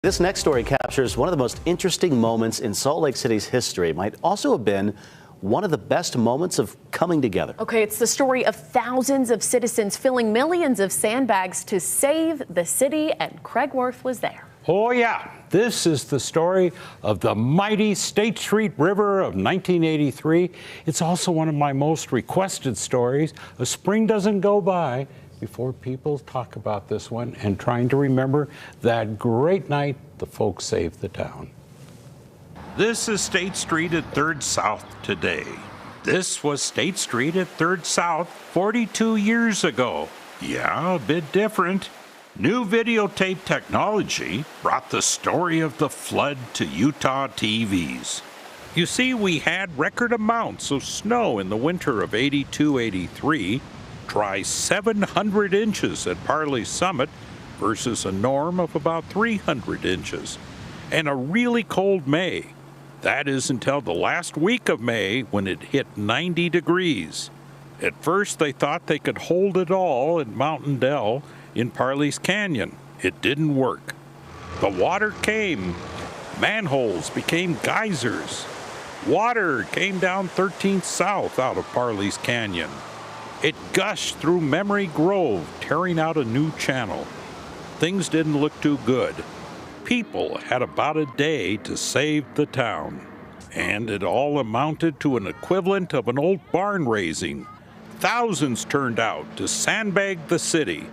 This next story captures one of the most interesting moments in Salt Lake City's history. It might also have been one of the best moments of coming together. Okay, it's the story of thousands of citizens filling millions of sandbags to save the city, and Craig Worth was there. Oh yeah, this is the story of the mighty State Street River of 1983. It's also one of my most requested stories. A spring doesn't go by before people talk about this one and trying to remember that great night the folks saved the town. This is State Street at 3rd South today. This was State Street at 3rd South 42 years ago. Yeah, a bit different. New videotape technology brought the story of the flood to Utah TVs. You see, we had record amounts of snow in the winter of 82-83, try 700 inches at Parley Summit versus a norm of about 300 inches, and a really cold May. That is until the last week of May when it hit 90 degrees. At first they thought they could hold it all at Mountain Dell in Parley's Canyon. It didn't work. The water came. Manholes became geysers. Water came down 13th South out of Parley's Canyon. It gushed through Memory Grove, tearing out a new channel. Things didn't look too good. People had about a day to save the town. And it all amounted to an equivalent of an old barn raising. Thousands turned out to sandbag the city.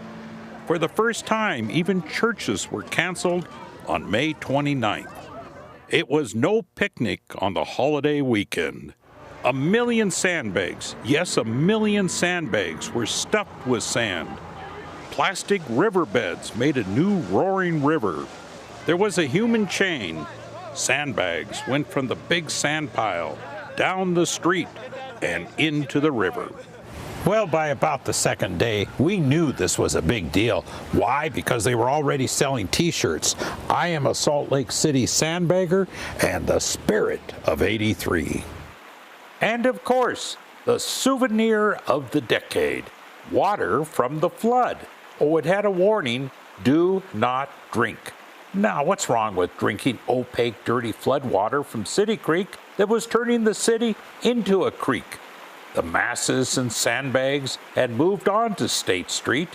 For the first time, even churches were canceled on May 29th. It was no picnic on the holiday weekend. 1 million sandbags, yes, 1 million sandbags were stuffed with sand. Plastic riverbeds made a new roaring river. There was a human chain. Sandbags went from the big sand pile down the street and into the river. Well, by about the second day, we knew this was a big deal. Why? Because they were already selling t-shirts. I am a Salt Lake City sandbagger and the spirit of 83. And of course, the souvenir of the decade, water from the flood. Oh, it had a warning, do not drink. Now, what's wrong with drinking opaque, dirty flood water from City Creek that was turning the city into a creek? The masses and sandbags had moved on to State Street.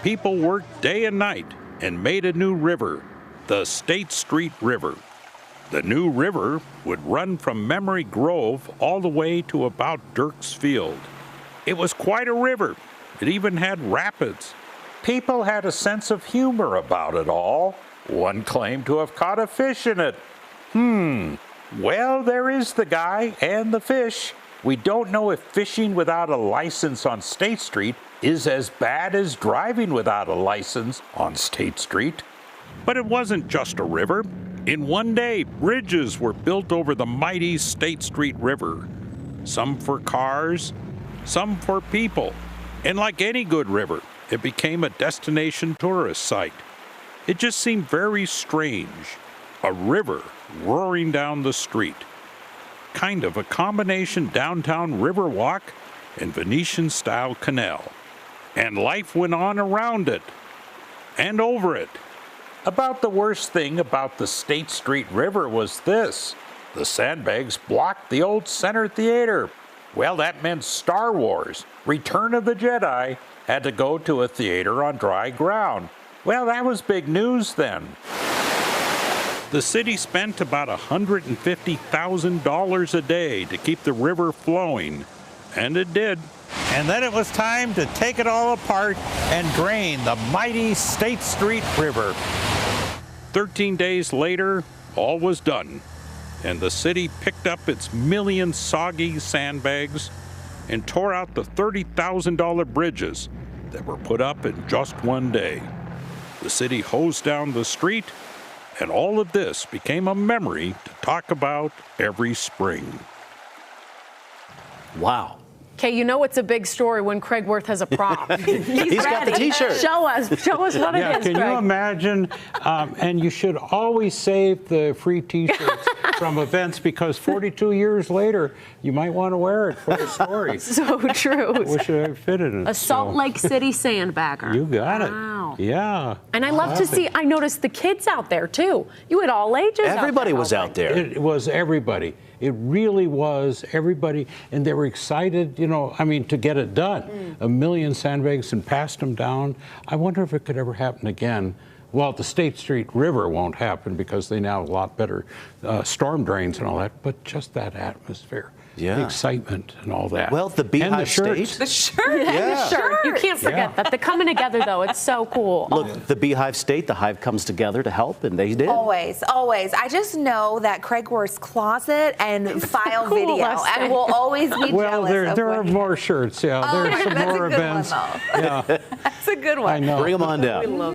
People worked day and night and made a new river, the State Street River. The new river would run from Memory Grove all the way to about Dirks Field. It was quite a river. It even had rapids. People had a sense of humor about it all. One claimed to have caught a fish in it. Well, there is the guy and the fish. We don't know if fishing without a license on State Street is as bad as driving without a license on State Street. But it wasn't just a river. In one day, bridges were built over the mighty State Street River. Some for cars, some for people. And like any good river, it became a destination tourist site. It just seemed very strange. A river roaring down the street. Kind of a combination downtown Riverwalk and Venetian-style canal. And life went on around it and over it. About the worst thing about the State Street River was this. The sandbags blocked the old Center Theater. Well, that meant Star Wars, Return of the Jedi, had to go to a theater on dry ground. Well, that was big news then. The city spent about $150,000 a day to keep the river flowing, and it did. And then it was time to take it all apart and drain the mighty State Street River. 13 days later, all was done, and the city picked up its million soggy sandbags and tore out the $30,000 bridges that were put up in just one day. The city hosed down the street, and all of this became a memory to talk about every spring. Wow. Okay, you know it's a big story when Craig Worth has a prop. He's got the t-shirt. Show us what it is, can Craig. you imagine? And you should always save the free t-shirts from events because 42 years later, you might want to wear it for the story. So true. Wish I fit in it. A Salt Lake City sandbagger. You got it. Wow. Wow. Yeah. And I love to see, I noticed the kids out there too. You had all ages. Everybody was out there. It was everybody. It really was everybody, and they were excited, you know, I mean, to get it done. A million sandbags and passed them down. I wonder if it could ever happen again. Well, the State Street River won't happen because they now have a lot better storm drains and all that, but just that atmosphere. Yeah. The excitement and all that. Well, the Beehive and the shirts. State. The shirt. Yeah. Sure. You can't forget that. They're coming together though. It's so cool. Look, the Beehive State, the Hive comes together to help, and they did. Always, always. I just know that Craig Worth's closet and file cool, video, Leslie. and we'll always be Well, jealous of there what are he- more shirts, yeah. Oh, There's some that's a more good one, events. though. Yeah, That's a good one. I know. Bring them on down.